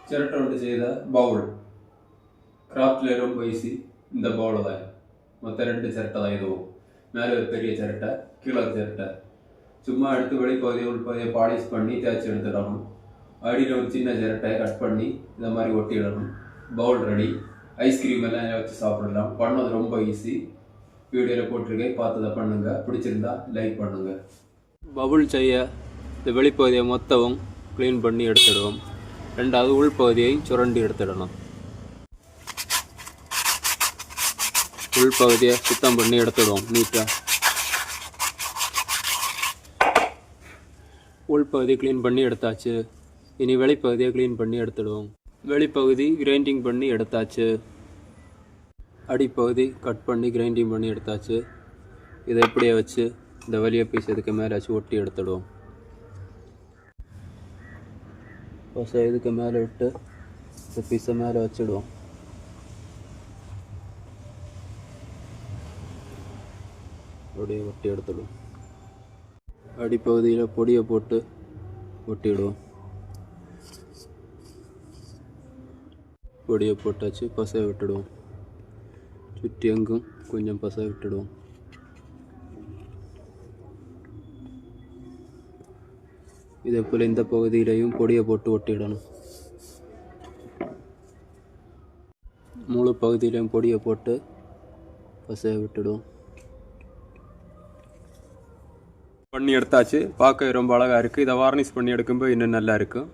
ചിരട്ട കൊണ്ട് ചെയ്ത ബൗൾ ക്രാഫ്റ്റിലെ ரொம்ப ஈஸி இந்த பவுல் தான் மொத்தம் 2 சிரட்டை தான் இதுவும் மேலே ஒரு பெரிய சிரட்டை கீழே ஒரு சிரட்டை சும்மா எடுத்து வெளிப்பகுதியை உள்பகுதியை பாலிஷ் பண்ணி தேய்ச்சி எடுத்துடணும் அடியில் ஒரு சின்ன சிரட்டை கட் பண்ணி இந்த மாதிரி ஒட்டிடணும் பவுல் ரெடி ஐஸ்கிரீம் எல்லாம் வச்சு சாப்பிடலாம் பண்ணது ரொம்ப ஈஸி வீடியோவில் போட்டிருக்கேன் பார்த்ததை பண்ணுங்க பிடிச்சிருந்தா லைக் பண்ணுங்க பவுல் செய்ய இந்த வெளிப்பகுதியை மொத்தமும் க்ளீன் பண்ணி எடுத்துடுவோம் ரெண்டாவது உள்பகுதியை சுரண்டி எடுத்துடணும் உள்பகுதியை சுத்தம் பண்ணி எடுத்துடுவோம் நீட்டாக உள்பகுதி க்ளீன் பண்ணி எடுத்தாச்சு இனி வெளிப்பகுதியை க்ளீன் பண்ணி எடுத்துடுவோம் வெளிப்பகுதி கிரைண்டிங் பண்ணி எடுத்தாச்சு அடிப்பகுதி கட் பண்ணி கிரைண்டிங் பண்ணி எடுத்தாச்சு இதை எப்படியே வச்சு இந்த வலிய பீஸ் இதுக்கு மேலே வச்சு ஒட்டி எடுத்துடுவோம் பசை இதுக்கு மேலே விட்டு இந்த பீஸை மேலே வச்சுடுவோம் அப்படியே ஒட்டி எடுத்துடுவோம் அடிப்பகுதியில் பொடியை போட்டு ஒட்டிவிடுவோம் பொடியை போட்டாச்சு பசை விட்டுடுவோம் சுற்றி எங்கும் கொஞ்சம் பசை விட்டுடுவோம் இதே போல் இந்த பகுதியிலையும் பொடியை போட்டு ஒட்டிடணும் முழு பகுதியிலையும் பொடியை போட்டு பசையை விட்டுடுவோம் பண்ணி எடுத்தாச்சு பார்க்க ரொம்ப அழகாக இருக்குது இதை வார்னிஷ் பண்ணி எடுக்கும்போது இன்னும் நல்லா இருக்கும்